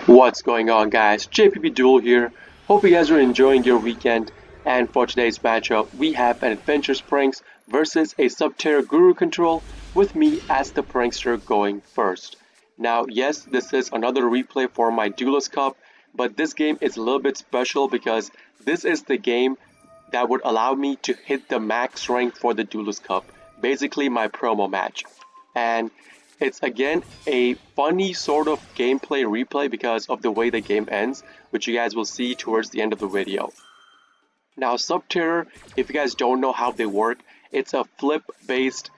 What's going on, guys? JPP Duel here. Hope you guys are enjoying your weekend. And for today's matchup, we have an Adventure Pranks versus a Subterror Guru Control with me as the prankster going first. Now, yes, this is another replay for my Duelist Cup, but this game is a little bit special because this is the game that would allow me to hit the max rank for the Duelist Cup, basically my promo match. And it's again a funny sort of gameplay replay because of the way the game ends, which you guys will see towards the end of the video. Now, Subterror, if you guys don't know how they work, it's a flip-based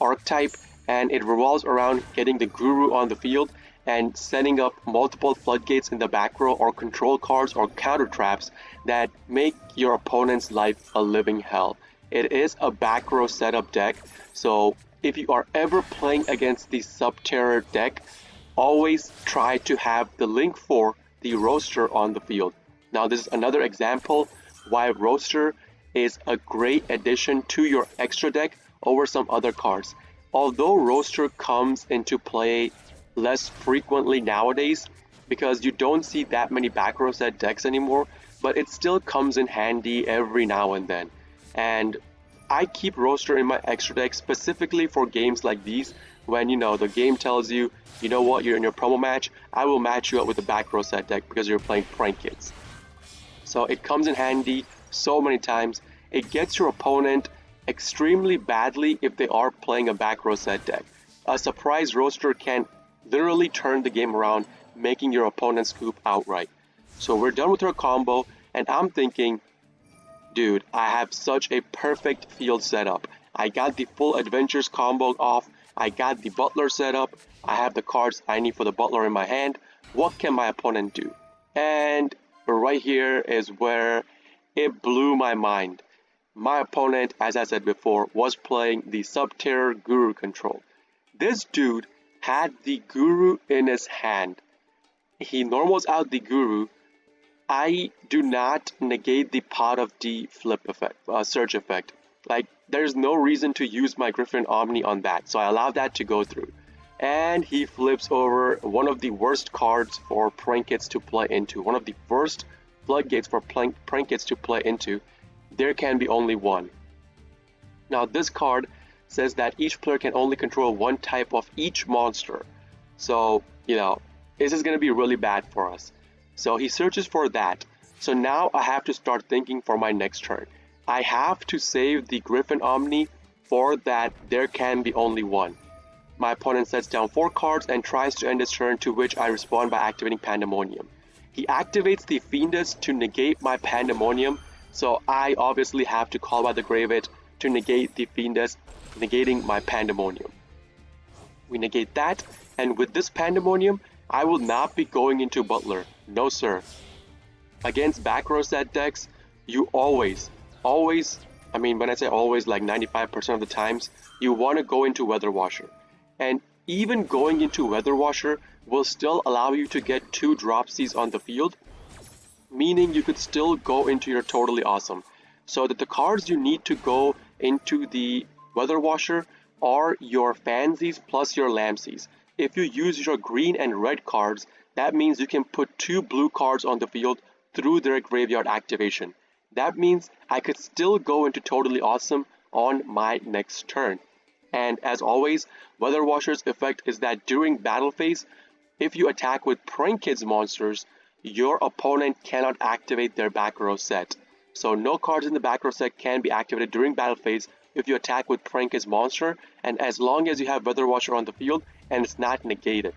archetype and it revolves around getting the guru on the field and setting up multiple floodgates in the back row or control cards or counter traps that make your opponent's life a living hell. It is a back row setup deck, so if you are ever playing against the Subterror deck, always try to have the link for the roaster on the field. Now this is another example why roaster is a great addition to your extra deck over some other cards. Although roaster comes into play less frequently nowadays because you don't see that many back row set decks anymore, but it still comes in handy every now and then. And I keep roaster in my extra deck specifically for games like these when the game tells you, you know what, you're in your promo match, I will match you up with the back row set deck because you're playing prank kids. So it comes in handy so many times. It gets your opponent extremely badly if they are playing a back row set deck. A surprise roaster can literally turn the game around, making your opponent scoop outright. So we're done with our combo, and I'm thinking, dude, I have such a perfect field setup. I got the full adventures combo off, I got the butler set up, I have the cards I need for the butler in my hand. What can my opponent do? And right here is where it blew my mind. My opponent, as I said before, was playing the Subterror Guru Control. This dude had the Guru in his hand. He normals out the Guru. I do not negate the pot of D flip effect, surge effect. Like, there's no reason to use my Griffin Omni on that, so I allow that to go through. And he flips over one of the worst cards for prank kids to play into, one of the worst floodgates for prank kids to play into. There can be only one. Now, this card says that each player can only control one type of each monster. So, this is going to be really bad for us. So he searches for that. So now I have to start thinking for my next turn. I have to save the Griffin Omni for that there can be only one. My opponent sets down 4 cards and tries to end his turn, to which I respond by activating Pandemonium. He activates the Fiendus to negate my Pandemonium, so I obviously have to call by the Graveit to negate the Fiendus, negating my Pandemonium. We negate that, and with this Pandemonium, I will not be going into Butler. No sir. Against back row set decks, you always, when I say always, like 95% of the times, you want to go into Weather Washer. And even going into Weather Washer will still allow you to get 2 dropsies on the field, meaning you could still go into your Totally Awesome. So that the cards you need to go into the Weather Washer are your Fansies plus your Lamsies. If you use your green and red cards, that means you can put 2 blue cards on the field through their graveyard activation. That means I could still go into Totally Awesome on my next turn. And as always, Weather Washer's effect is that during battle phase, if you attack with Prank Kids monsters, your opponent cannot activate their back row set. So no cards in the back row set can be activated during battle phase if you attack with Prank Kids monster, and as long as you have Weather Washer on the field and it's not negated.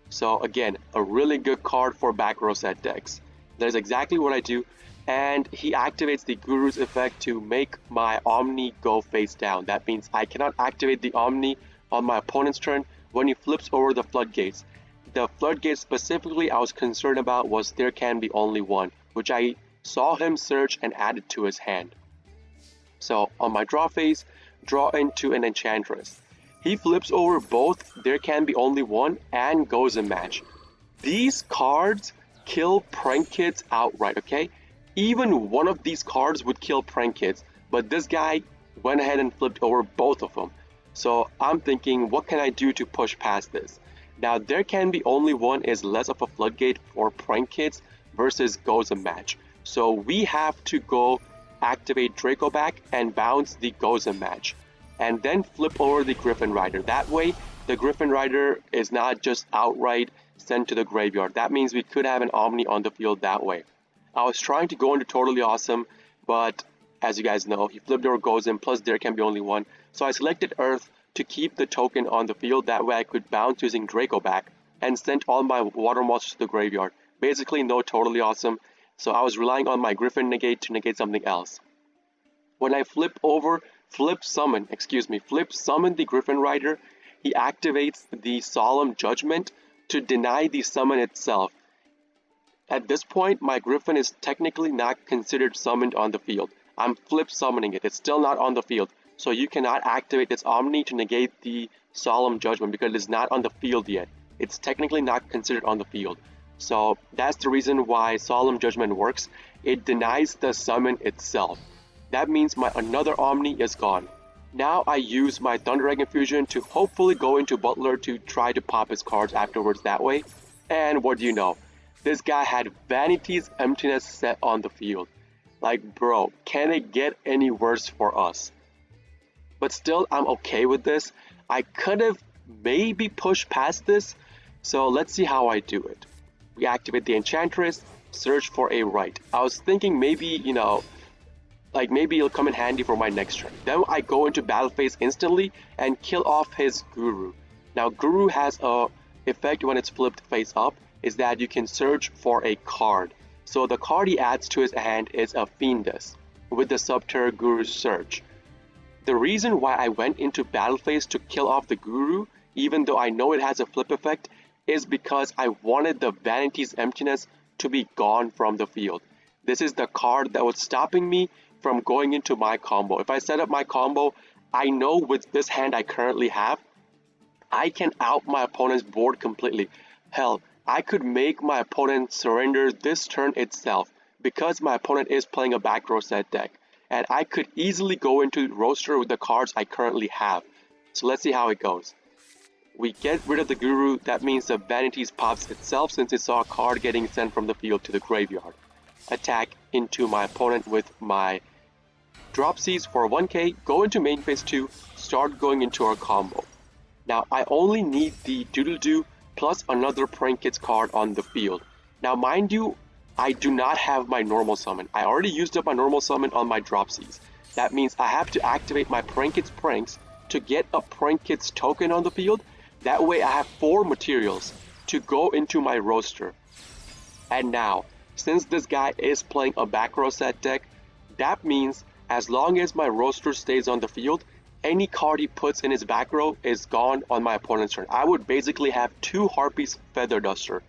So again, a really good card for back row set decks. That is exactly what I do, and he activates the Guru's effect to make my Omni go face down. That means I cannot activate the Omni on my opponent's turn when he flips over the floodgates. The floodgates specifically I was concerned about was there can be only one, which I saw him search and added to his hand. So on my draw phase, draw into an Enchantress. He flips over both there can be only one and goes a match. These cards kill prank kids outright, okay? Even one of these cards would kill prank kids, but this guy went ahead and flipped over both of them. So I'm thinking, what can I do to push past this? Now there can be only one is less of a floodgate for prank kids versus goes a match. So we have to go activate Draco back and bounce the goes a match. And then flip over the Griffin Rider. That way the Griffin Rider is not just outright sent to the graveyard. That means we could have an Omni on the field that way. I was trying to go into Totally Awesome, but as you guys know, he flipped over goes in, plus there can be only one. So I selected Earth to keep the token on the field, that way I could bounce using Draco back and sent all my water monsters to the graveyard. Basically no Totally Awesome, so I was relying on my Griffin negate to negate something else. When I flip summon the Griffin Rider, he activates the Solemn Judgment to deny the summon itself. At this point, my Griffin is technically not considered summoned on the field. I'm flip summoning it. It's still not on the field. So you cannot activate this Omni to negate the Solemn Judgment because it is not on the field yet. It's technically not considered on the field. So that's the reason why Solemn Judgment works. It denies the summon itself. That means my another Omni is gone. Now I use my Thunder Egg Infusion to hopefully go into Butler to try to pop his cards afterwards that way. And what do you know? This guy had Vanity's Emptiness set on the field. Like, bro, can it get any worse for us? But still, I'm okay with this. I could have maybe pushed past this, so let's see how I do it. We activate the Enchantress, search for a right. I was thinking maybe, maybe it'll come in handy for my next turn. Then I go into battle phase instantly and kill off his Guru. Now, Guru has a effect when it's flipped face up, is that you can search for a card. So the card he adds to his hand is a Fiendus with the Subterror Guru search. The reason why I went into battle phase to kill off the Guru, even though I know it has a flip effect, is because I wanted the Vanity's Emptiness to be gone from the field. This is the card that was stopping me from going into my combo. If I set up my combo, I know with this hand I currently have, I can out my opponent's board completely. Hell, I could make my opponent surrender this turn itself because my opponent is playing a Backrow set deck. And I could easily go into roster with the cards I currently have. So let's see how it goes. We get rid of the Guru, that means the Vanities pops itself since it saw a card getting sent from the field to the graveyard. Attack into my opponent with my Dropsies for 1k, go into main phase 2, start going into our combo. Now I only need the Doodle-Doo plus another Prank Kids card on the field. Now mind you, I do not have my normal summon. I already used up my normal summon on my Dropsies. That means I have to activate my Prank Kids Pranks to get a Prank Kids token on the field. That way I have 4 materials to go into my roster. And now, since this guy is playing a Backrow set deck, that means as long as my roster stays on the field, any card he puts in his back row is gone on my opponent's turn. I would basically have 2 Harpies Feather Duster.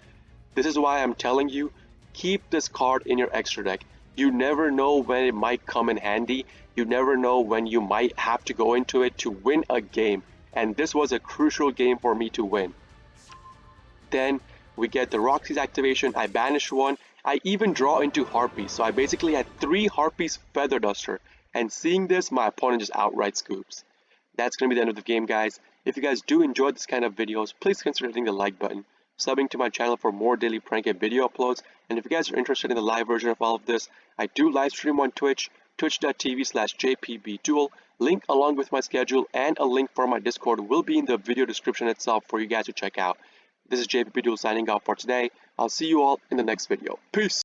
This is why I'm telling you, keep this card in your extra deck. You never know when it might come in handy. You never know when you might have to go into it to win a game. And this was a crucial game for me to win. Then we get the Roxy's activation. I banish one. I even draw into Harpies. So I basically had 3 Harpies Feather Duster. And seeing this, my opponent just outright scoops. That's going to be the end of the game, guys. If you guys do enjoy this kind of videos, please consider hitting the like button, subbing to my channel for more daily prank and video uploads. And if you guys are interested in the live version of all of this, I do live stream on Twitch, twitch.tv/jpbduel. Link along with my schedule and a link for my Discord will be in the video description itself for you guys to check out. This is JPBDuel signing out for today. I'll see you all in the next video. Peace!